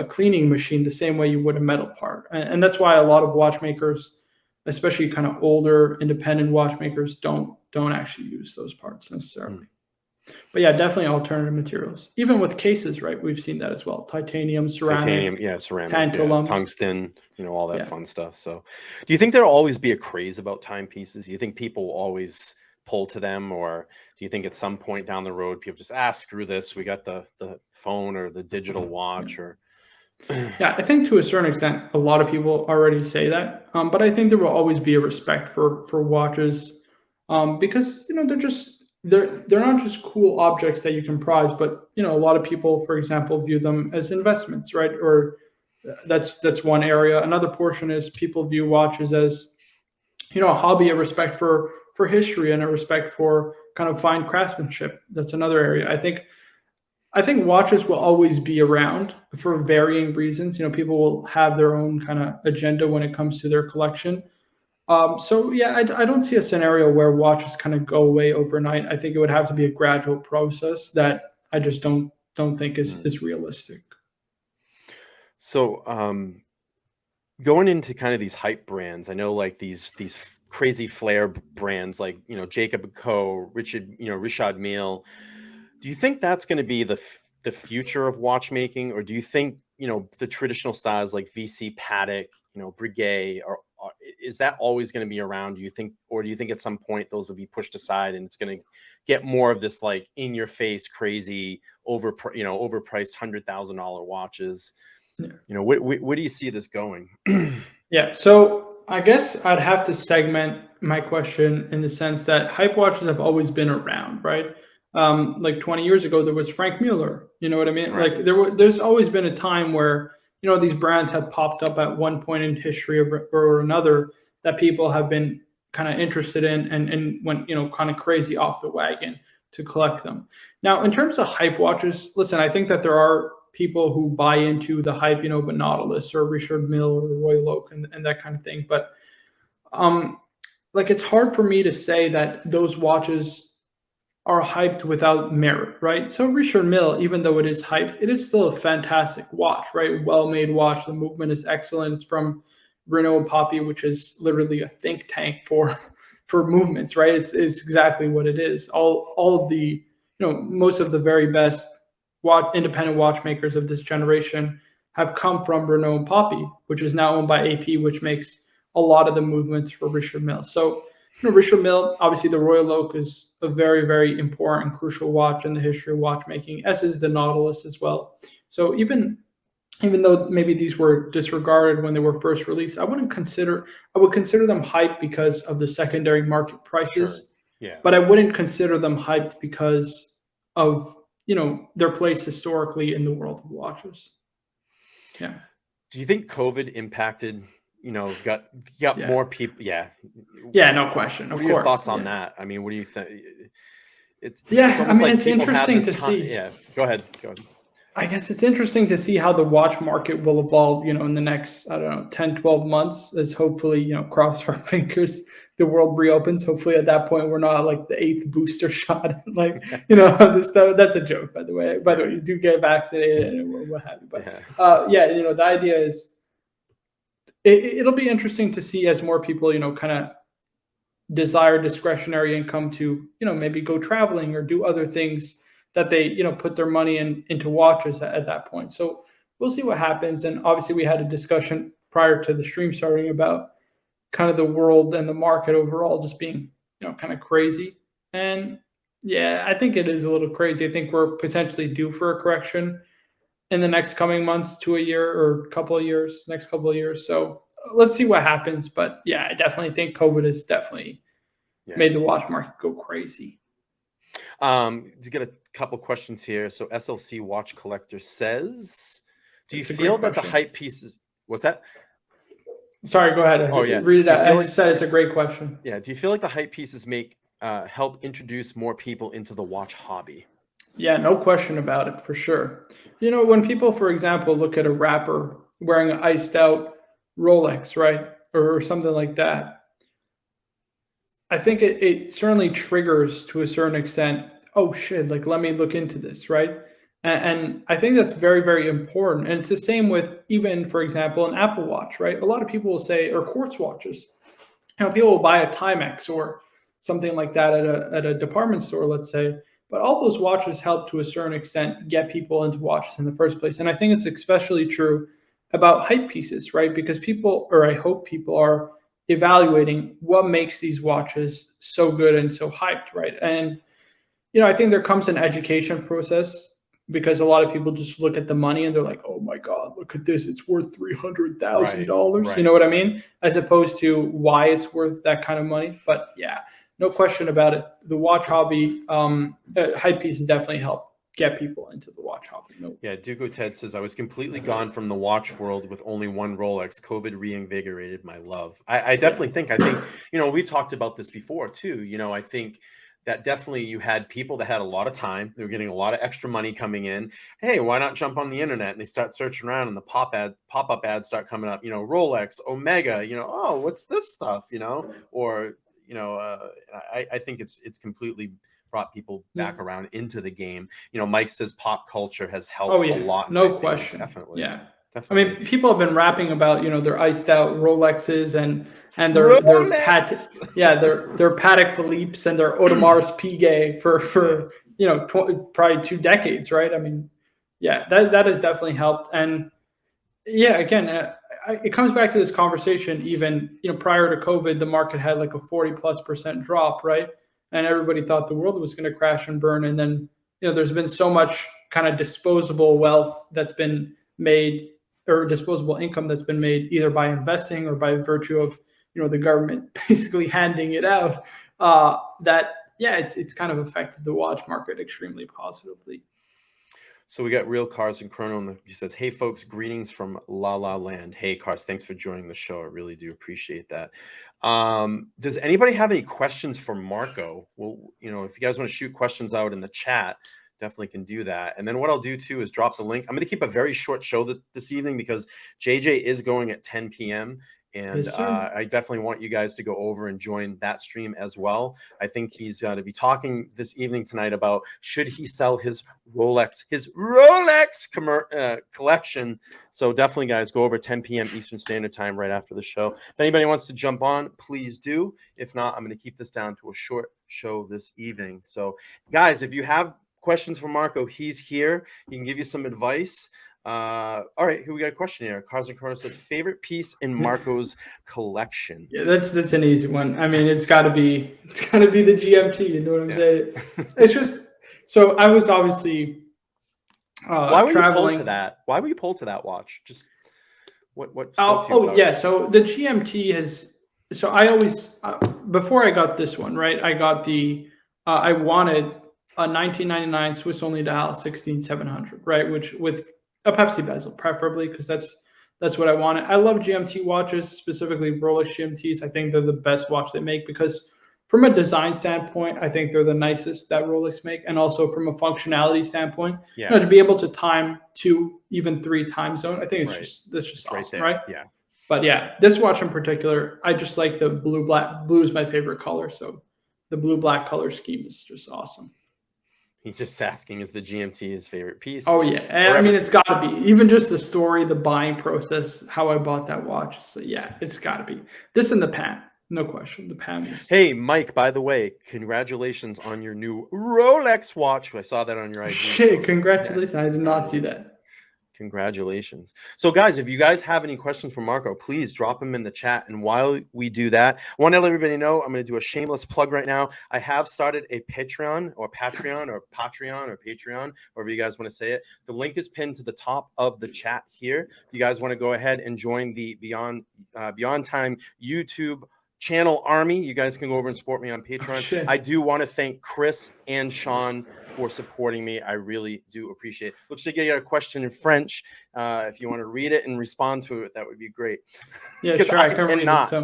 cleaning machine the same way you would a metal part. And that's why a lot of watchmakers, especially kind of older independent watchmakers, don't actually use those parts necessarily. But yeah, definitely alternative materials. Even with cases, right? We've seen that as well. Titanium, Titanium, ceramic, yeah, ceramic, yeah, tantalum. tungsten, all that Yeah. fun stuff. So, do you think there'll always be a craze about timepieces? Do you think people will always pull to them, or do you think at some point down the road people just screw this, we got the phone or the digital watch, or Yeah, I think to a certain extent, a lot of people already say that. But I think there will always be a respect for watches, because they're not just cool objects that you can prize, but a lot of people, for example, view them as investments, right? Or that's one area. Another portion is people view watches as a hobby, a respect for history, and a respect for kind of fine craftsmanship. That's another area. I think watches will always be around for varying reasons. People will have their own kind of agenda when it comes to their collection. So yeah, I don't see a scenario where watches kind of go away overnight. I think it would have to be a gradual process that I just don't think is realistic. so going into kind of these hype brands, I know like these crazy flair brands like Jacob and Co, Richard Mille. Do you think that's going to be the future of watchmaking, or do you think the traditional styles like VC Patek, Breguet, is that always going to be around? Do you think, or do you think at some point those will be pushed aside and it's going to get more of this like in your face, crazy overpriced $100,000 watches? Yeah. Where do you see this going? Yeah. So I guess I'd have to segment my question in the sense that hype watches have always been around, right? Like 20 years ago, there was Frank Mueller. You know what I mean? Right. Like there's always been a time where these brands have popped up at one point in history or another that people have been kind of interested in and went kind of crazy off the wagon to collect them. Now, in terms of hype watches, listen, I think that there are people who buy into the hype, but Nautilus or Richard Mille or Royal Oak and that kind of thing. But like it's hard for me to say that those watches are hyped without merit, right? So Richard Mille, even though it is hyped, it is still a fantastic watch, right? Well-made watch. The movement is excellent. It's from Renault and Poppy, which is literally a think tank for movements, right? It's exactly what it is. All of the most of the very best independent watchmakers of this generation have come from Renault and Poppy, which is now owned by AP, which makes a lot of the movements for Richard Mille. So Richard Mille, obviously the Royal Oak is a very, very important, crucial watch in the history of watchmaking, as is the Nautilus as well. So even though maybe these were disregarded when they were first released, I would consider them hyped because of the secondary market prices. Sure. Yeah. But I wouldn't consider them hyped because of their place historically in the world of watches. Yeah. Do you think COVID impacted, got Yeah. more people? Yeah. Yeah, no question. What Of are your course. thoughts on Yeah. that? I mean, what do you think? It's Yeah, almost like it's people have interesting this to time. see. Yeah. Go ahead. I guess it's interesting to see how the watch market will evolve, in the next, I don't know, 10, 12 months as hopefully, cross our fingers, the world reopens. Hopefully at that point, we're not like the 8th booster shot. Like, this stuff, that's a joke, by the way. By the way, you do get vaccinated and what have you. But the idea is it'll be interesting to see as more people, kind of desire discretionary income to, maybe go traveling or do other things that they, put their money into watches at that point. So we'll see what happens. And obviously we had a discussion prior to the stream starting about, kind of the world and the market overall just being, kind of crazy. And yeah, I think it is a little crazy. I think we're potentially due for a correction in the next coming months to a year or next couple of years. So let's see what happens. But yeah, I definitely think COVID has definitely made the watch market go crazy. To get a couple questions here. So SLC Watch Collector says, do you feel that the hype pieces, what's that? Sorry, go ahead. Oh, yeah. Read it out. As you said, it's a great question. Yeah. Do you feel like the hype pieces help introduce more people into the watch hobby? Yeah, no question about it, for sure. When people, for example, look at a rapper wearing an iced out Rolex, right? Or something like that, I think it certainly triggers to a certain extent, oh shit, like let me look into this, right? And I think that's very, very important. And it's the same with even, for example, an Apple Watch, right? A lot of people will say, or quartz watches, people will buy a Timex or something like that at a department store, let's say. But all those watches help to a certain extent get people into watches in the first place. And I think it's especially true about hype pieces, right? Because people, or I hope people are evaluating what makes these watches so good and so hyped, right? And, I think there comes an education process because a lot of people just look at the money and they're like, oh my God, look at this. It's worth $300,000. Right. You know what I mean? As opposed to why it's worth that kind of money. But yeah, no question about it. The watch hobby, hype pieces definitely help get people into the watch hobby. Yeah, Dugo Ted says, I was completely gone from the watch world with only one Rolex. COVID reinvigorated my love. I definitely think, we've talked about this before too. I think that definitely you had people that had a lot of time. They were getting a lot of extra money coming in. Hey, why not jump on the internet? And they start searching around and the pop-up ads start coming up, Rolex, Omega, oh, what's this stuff, or, I think it's completely brought people back around into the game. Mike says pop culture has helped a lot. No question. Definitely. Yeah. Definitely. I mean, people have been rapping about, their iced out Rolexes and their Patek Philippe's and their Audemars Piguet for probably 2 decades, right? I mean, yeah, that has definitely helped. And yeah, again, it comes back to this conversation. Even prior to COVID, the market had like a 40+% drop, right? And everybody thought the world was going to crash and burn. And then there's been so much kind of disposable wealth that's been made, or disposable income that's been made either by investing or by virtue of the government basically handing it out, it's kind of affected the watch market extremely positively. So we got Real Cars and Chrono. He says, hey folks, greetings from La La Land. Hey Cars, thanks for joining the show. I really do appreciate that. Does anybody have any questions for Marco? Well, if you guys want to shoot questions out in the chat, definitely can do that. And then what I'll do too is drop the link. I'm going to keep a very short show this evening because JJ is going at 10 p.m. And yes, I definitely want you guys to go over and join that stream as well. I think he's going to be talking this evening tonight about should he sell his Rolex collection. So definitely, guys, go over 10 p.m. Eastern Standard Time right after the show. If anybody wants to jump on, please do. If not, I'm going to keep this down to a short show this evening. So, guys, if you have questions for Marco, he's here. He can give you some advice. All right, here we got a question here. Cars and Chrono says favorite piece in Marco's collection. Yeah, that's an easy one. I mean, it's got to be the GMT. You know what I'm saying? It's just so I was obviously why were you pulled to that? Why were you pulled to that watch? Just what? So the GMT has. So I always before I got this one, right? I got the I wanted a 1999 Swiss only dial 16700, right? Which with a Pepsi bezel, preferably, because that's what I wanted. I love GMT watches, specifically Rolex GMTs. I think they're the best watch they make because from a design standpoint, I think they're the nicest that Rolex make. And also from a functionality standpoint, to be able to time 2, even 3 time zone, I think that's just awesome, right? Yeah. But yeah, this watch in particular, I just like the blue-black. Blue is my favorite color, so the blue-black color scheme is just awesome. He's just asking, is the GMT his favorite piece? Oh, yeah. I mean, it's got to be. Even just the story, the buying process, how I bought that watch. So, yeah, it's got to be. This and the Pan. No question. The Pan is. Hey, Mike, by the way, congratulations on your new Rolex watch. I saw that on your IG. Shit, congratulations. I did not see that. Congratulations. So guys, if you guys have any questions for Marco, please drop them in the chat. And while we do that, I want to let everybody know I'm going to do a shameless plug right now. I have started a Patreon, whatever you guys want to say it. The link is pinned to the top of the chat here. If you guys want to go ahead and join the Beyond Time YouTube channel army, you guys can go over and support me on Patreon. I do want to thank Chris and Sean for supporting me. I really do appreciate it. Looks like you got a question in French. If you want to read it and respond to it, that would be great. Yeah, sure, I can read it. So,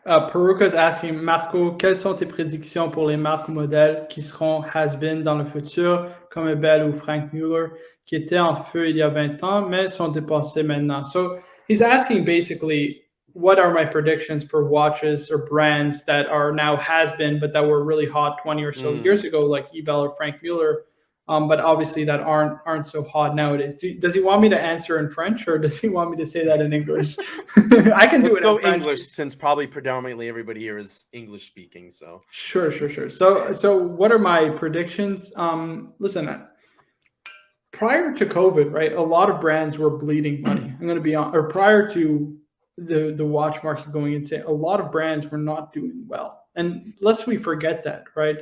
Peruka's asking, Marco, quelles sont tes prédictions pour les marques modèles qui seront has-been dans le futur, comme Ebel ou Frank Mueller, qui étaient en feu il y a 20 ans, mais sont dépassés maintenant? So he's asking basically, what are my predictions for watches or brands that are now has-been, but that were really hot 20 or so years ago, like Ebel or Frank Mueller, but obviously that aren't so hot nowadays. Does he want me to answer in French, or does he want me to say that in English? I can do it. Let's go English, since probably predominantly everybody here is English speaking. So sure. So what are my predictions? Listen, prior to COVID, right, a lot of brands were bleeding money. I'm going to be on, or prior to the watch market going insane, a lot of brands were not doing well, and lest we forget that, right?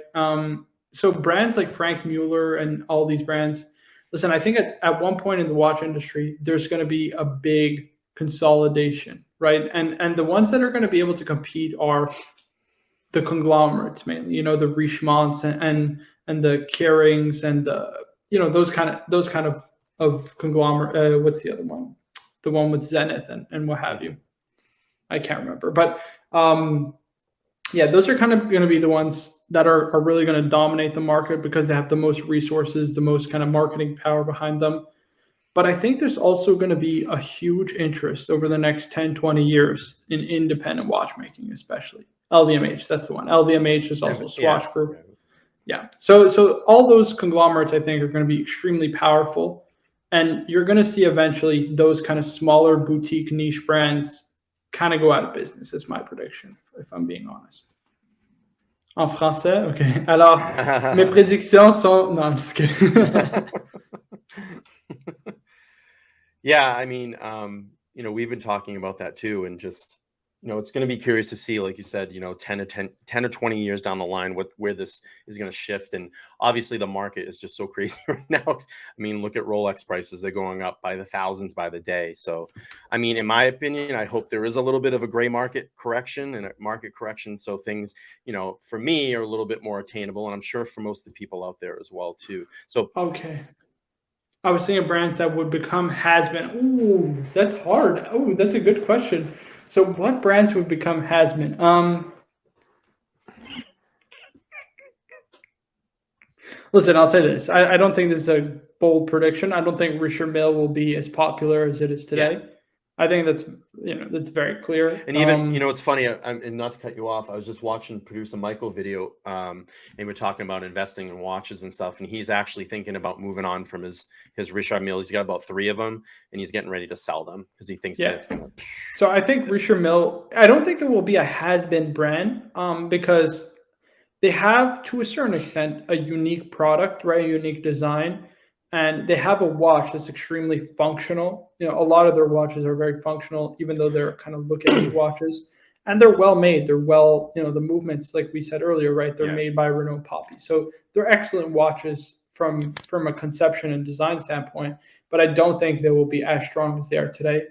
So brands like Frank Mueller and all these brands, listen, I think at one point in the watch industry, there's going to be a big consolidation, right? And the ones that are going to be able to compete are the conglomerates mainly, you know, the Richemonts and the Kerings and the, you know, those kind of conglomerate. What's the other one? The one with Zenith and what have you. I can't remember, but yeah, those are kind of going to be the ones that are really going to dominate the market because they have the most resources, the most kind of marketing power behind them. But I think there's also going to be a huge interest over the next 10, 20 years in independent watchmaking, especially LVMH. That's the one. LVMH is also Swatch Group. Yeah. So all those conglomerates, I think, are going to be extremely powerful. And you're going to see eventually those kind of smaller boutique niche brands kind of go out of business, is my prediction, if I'm being honest. En français? Okay. Alors, mes prédictions sont... No, I'm just kidding. Yeah, I mean, you know, we've been talking about that too, and just, you know, it's going to be curious to see, like you said, you know, 10 or 20 years down the line, where this is going to shift. And obviously the market is just so crazy right now. I mean, look at Rolex prices. They're going up by the thousands by the day. So, I mean, in my opinion, I hope there is a little bit of a gray market correction and a market correction. So things, you know, for me are a little bit more attainable. And I'm sure for most of the people out there as well, too. So, okay. I was thinking brands that would become has-been. Ooh, that's hard. Oh, that's a good question. So what brands would become has-been? Listen, I'll say this. I don't think this is a bold prediction. I don't think Richard Mille will be as popular as it is today. Yeah. I think that's, you know, that's very clear. And even, you know, it's funny, and not to cut you off, I was just watching Producer Michael video, and we're talking about investing in watches and stuff, and he's actually thinking about moving on from his Richard Mille. He's got about 3 of them, and he's getting ready to sell them because he thinks that it's going to... So I think Richard Mille, I don't think it will be a has-been brand, because they have, to a certain extent, a unique product, right? A unique design. And they have a watch that's extremely functional. You know, a lot of their watches are very functional, even though they're kind of look-at watches. And they're well made. They're well, you know, the movements, like we said earlier, right? They're made by Renaud Poppy. So they're excellent watches from a conception and design standpoint. But I don't think they will be as strong as they are today.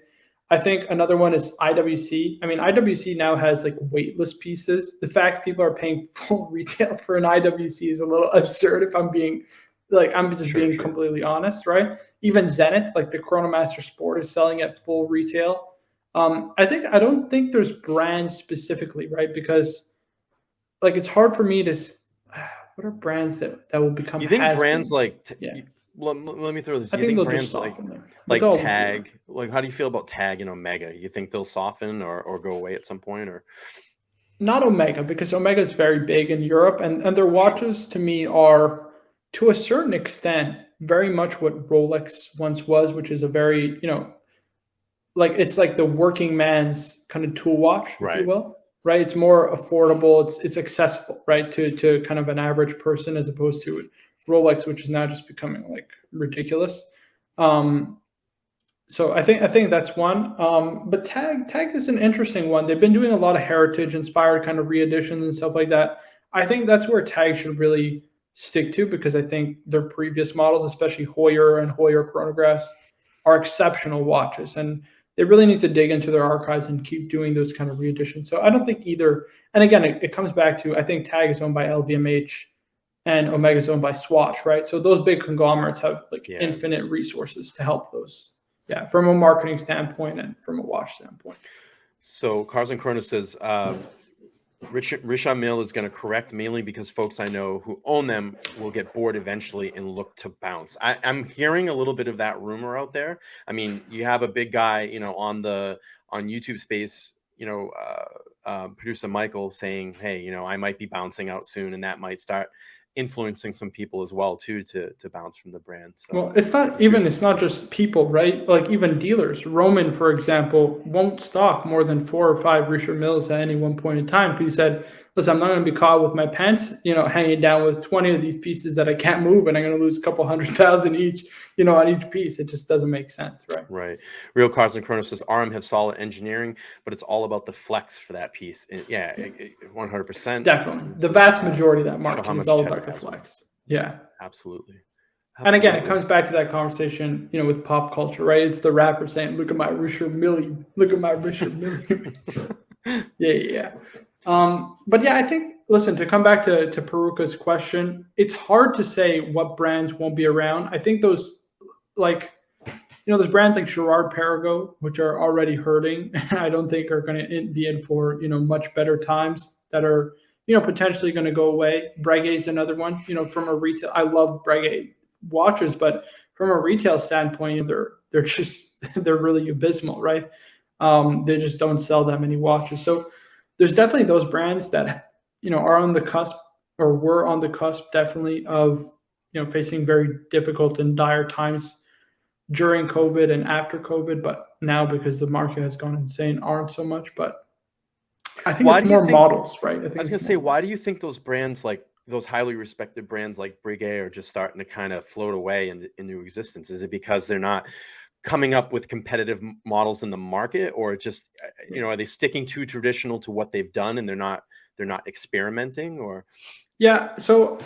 I think another one is IWC. I mean, IWC now has like weightless pieces. The fact people are paying full retail for an IWC is a little absurd, if I'm being... Like, I'm just being completely honest, right? Even Zenith, like the Chronomaster Sport, is selling at full retail. I don't think there's brands specifically, right? Because, like, it's hard for me to. What are brands that will become? You think brands like? Let me throw this. I think brands like Tag. Like, how do you feel about Tag and Omega? You think they'll soften or go away at some point, or? Not Omega, because Omega is very big in Europe, and their watches to me are, to a certain extent, very much what Rolex once was, which is a very, you know, like, it's like the working man's kind of tool watch, if you will, right? It's more affordable. It's accessible, right, to kind of an average person, as opposed to Rolex, which is now just becoming like ridiculous. So I think that's one. But tag is an interesting one. They've been doing a lot of heritage inspired kind of reeditions and stuff like that. I think that's where tag should really stick to, because I think their previous models, especially Hoyer and Hoyer chronographs, are exceptional watches, and they really need to dig into their archives and keep doing those kind of reeditions. So I don't think either. And again, it comes back to, I think tag is owned by LVMH and Omega is owned by Swatch, right? So those big conglomerates have like infinite resources to help those. Yeah, from a marketing standpoint and from a watch standpoint. So Cars and Chrono says, Richard Mill is going to correct, mainly because folks I know who own them will get bored eventually and look to bounce. I'm hearing a little bit of that rumor out there. I mean, you have a big guy, you know, on YouTube space, you know, producer Michael saying, hey, you know, I might be bouncing out soon, and that might start influencing some people as well too to bounce from the brand. So, well, it's not just people, right? Like even dealers. Roman, for example, won't stock more than 4 or 5 Richard Milles at any one point in time, because he said, listen, I'm not going to be caught with my pants, you know, hanging down with 20 of these pieces that I can't move, and I'm going to lose a couple $100,000 each, you know, on each piece. It just doesn't make sense, right? Right. Real Cars and Chronos says RM have solid engineering, but it's all about the flex for that piece. And 100%. Definitely. The vast majority of that market is all about the flex. Yeah. Absolutely. And again, it comes back to that conversation, you know, with pop culture, right? It's the rapper saying, look at my Richard Mille. Look at my Richard Mille. Yeah. But yeah, I think, listen, to come back to Peruka's question, it's hard to say what brands won't be around. I think those, like, you know, there's brands like Girard-Perregaux, which are already hurting, I don't think are going to be in for, you know, much better times, that are, you know, potentially going to go away. Breguet is another one, you know, from a retail. I love Breguet watches, but from a retail standpoint, they're really abysmal, right? They just don't sell that many watches. So there's definitely those brands that, you know, are on the cusp, or were on the cusp definitely, of, you know, facing very difficult and dire times during COVID and after COVID, but now, because the market has gone insane, aren't so much. But I think it's more models, right? I was going to say, why do you think those brands, like those highly respected brands like Breguet, are just starting to kind of float away into existence? Is it because they're not coming up with competitive models in the market, or just, you know, are they sticking too traditional to what they've done and they're not experimenting? Or yeah, so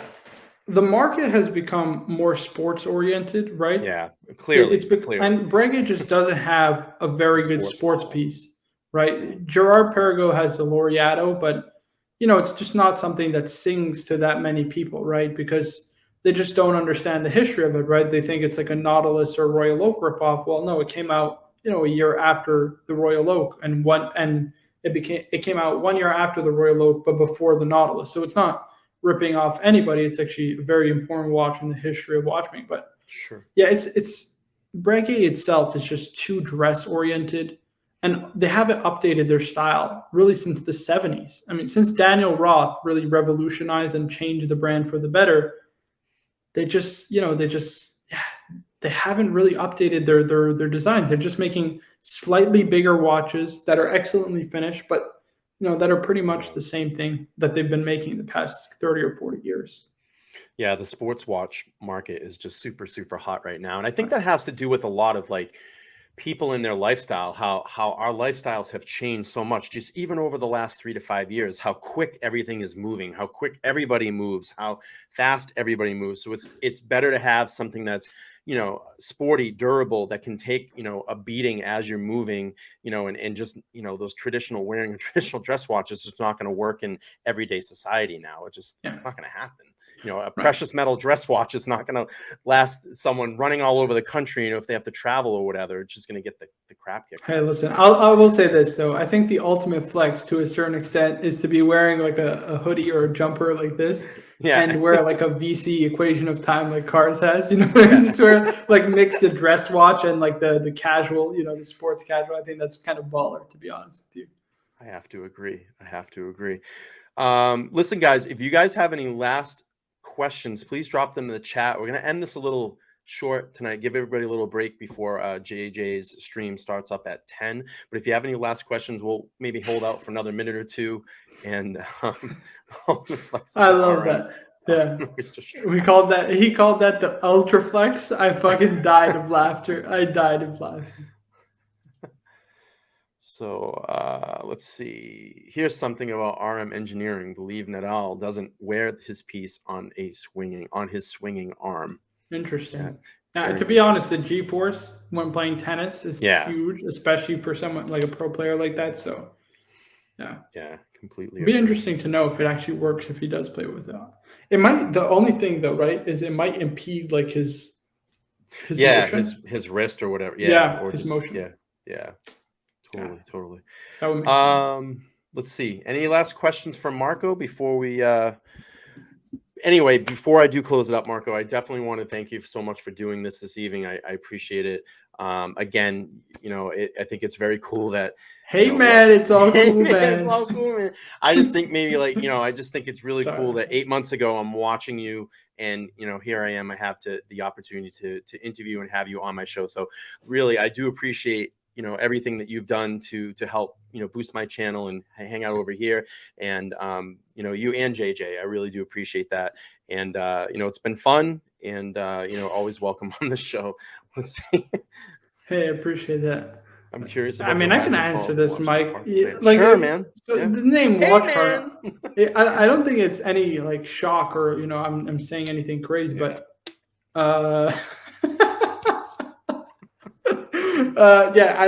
the market has become more sports oriented, right? Yeah, clearly. And Breguet just doesn't have a very good sports piece, right? Girard-Perregaux has the Laureato, but, you know, it's just not something that sings to that many people, right? Because they just don't understand the history of it, right? They think it's like a Nautilus or Royal Oak ripoff. Well, no, it came out, you know, a year after the Royal Oak, and it came out 1 year after the Royal Oak, but before the Nautilus. So it's not ripping off anybody. It's actually a very important watch in the history of watchmaking. But sure, yeah, it's Breguet itself is just too dress oriented, and they haven't updated their style really since the 70s. I mean, since Daniel Roth really revolutionized and changed the brand for the better, they haven't really updated their designs. They're just making slightly bigger watches that are excellently finished, but, you know, that are pretty much the same thing that they've been making the past 30 or 40 years. Yeah, the sports watch market is just super, super hot right now. And I think that has to do with a lot of like people in their lifestyle, how our lifestyles have changed so much, just even over the last 3 to 5 years, how quick everything is moving, how quick everybody moves, how fast everybody moves. So it's better to have something that's, you know, sporty, durable, that can take, you know, a beating as you're moving, you know, and just, you know, those wearing a traditional dress watches is not going to work in everyday society now. It's not going to happen. You know, a precious metal dress watch is not going to last someone running all over the country. You know, if they have to travel or whatever, it's just going to get the crap kicked. Hey, listen, I will say this though. I think the ultimate flex to a certain extent is to be wearing like a hoodie or a jumper like this, and wear like a VC equation of time like Cars has. You know, just wear like mix the dress watch and like the casual, you know, the sports casual. I think that's kind of baller, to be honest with you. I have to agree. Listen, guys, if you guys have any last questions, please drop them in the chat. We're going to end this a little short tonight, give everybody a little break before JJ's stream starts up at 10. But if you have any last questions, we'll maybe hold out for another minute or two. And I love that. Yeah. Mr. String. He called that the Ultra Flex. I fucking died of laughter. I died of laughter. So let's see. Here's something about RM Engineering. Believe Nadal doesn't wear his piece on his swinging arm. Interesting. Yeah, To be honest, the G-force when playing tennis is huge, especially for someone like a pro player like that. So, yeah, completely. It'd be interesting to know if it actually works if he does play with that. It might. The only thing though, right, is it might impede like his motion. his wrist or whatever. Or his just motion. Yeah. Totally. That would make sense. Let's see. Any last questions from Marco before we anyway, before I do close it up, Marco, I definitely want to thank you so much for doing this evening. I appreciate it. Again, I think it's very cool that. It's all cool, man. It's all cool, man. I just think maybe I just think it's really cool that 8 months ago I'm watching you, and here I am. I have the opportunity to interview and have you on my show. So really, I do appreciate everything that you've done to help boost my channel and hang out over here, and you and JJ, I really do appreciate that. And it's been fun, and always welcome on the show. Let's see. Hey, I appreciate that. I'm curious about. I mean, I can answer this, Mike. Sure, man. So the name Watch Card, I don't think it's any like shock or I'm saying anything crazy, but I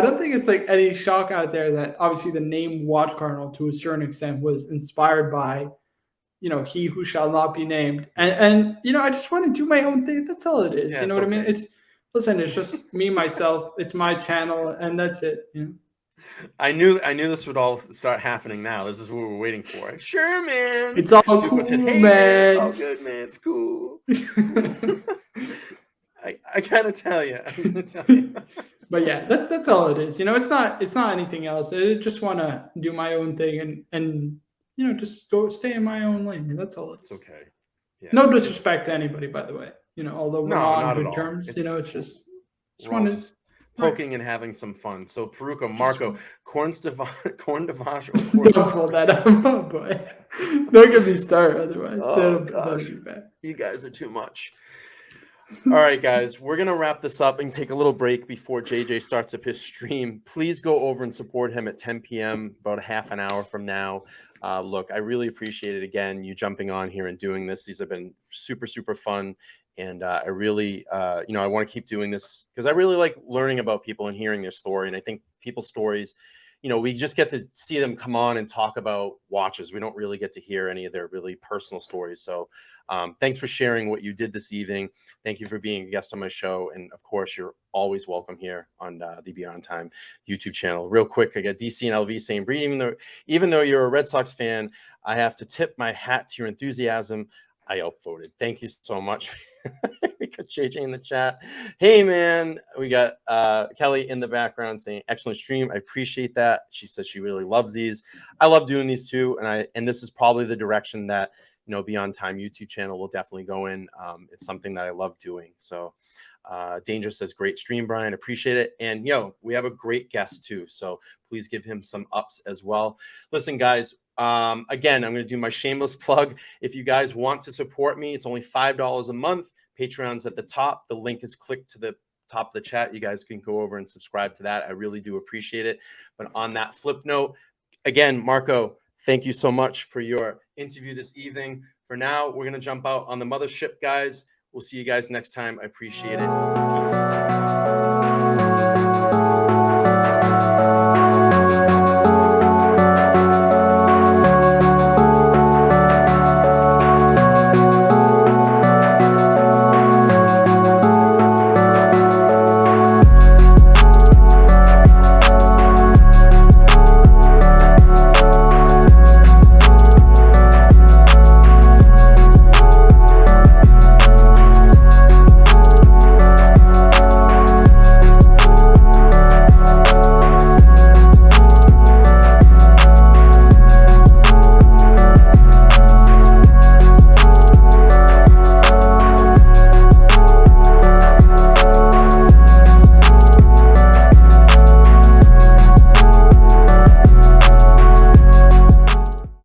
don't think it's like any shock out there that obviously the name Watch Cardinal to a certain extent was inspired by, he who shall not be named. And I just want to do my own thing. That's all it is. Yeah, you know what I mean? It's just me, myself. It's my channel, and that's it. I knew this would all start happening now. This is what we're waiting for. Sure, man. It's all cool, man. It's all good, man. It's cool. I gotta tell you. But yeah, that's all it is. It's not anything else. I just want to do my own thing and just go stay in my own lane. That's all it's okay. Yeah. No disrespect to anybody, by the way. Although we're not on good terms, it's just just poking and having some fun. So Peruka, Marco, corn divage. Don't pull that up, oh boy. Don't get me started otherwise. That'll be bad. You guys are too much. All right, guys, we're going to wrap this up and take a little break before JJ starts up his stream. Please go over and support him at 10 p.m., about a half an hour from now. Look, I really appreciate it, again, you jumping on here and doing this. These have been super, super fun. And I really, I want to keep doing this because I really like learning about people and hearing their story. And I think people's stories, we just get to see them come on and talk about watches. We don't really get to hear any of their really personal stories. So thanks for sharing what you did this evening. Thank you for being a guest on my show. And of course, you're always welcome here on the Beyond Time YouTube channel. Real quick, I got DC and LV saying, Bree, even though you're a Red Sox fan, I have to tip my hat to your enthusiasm. I upvoted. Thank you so much. We got JJ in the chat. Hey, man. We got Kelly in the background saying, excellent stream. I appreciate that. She says she really loves these. I love doing these too. And this is probably the direction that, Beyond Time YouTube channel will definitely go in. It's something that I love doing. So Danger says, great stream, Brian. Appreciate it. And, we have a great guest too. So please give him some ups as well. Listen, guys. Again, I'm going to do my shameless plug. If you guys want to support me, it's only $5 a month. Patreon's at the top. The link is clicked to the top of the chat. You guys can go over and subscribe to that. I really do appreciate it. But on that flip note, again, Marco, thank you so much for your interview this evening. For now, we're going to jump out on the mothership, guys. We'll see you guys next time. I appreciate it. Peace.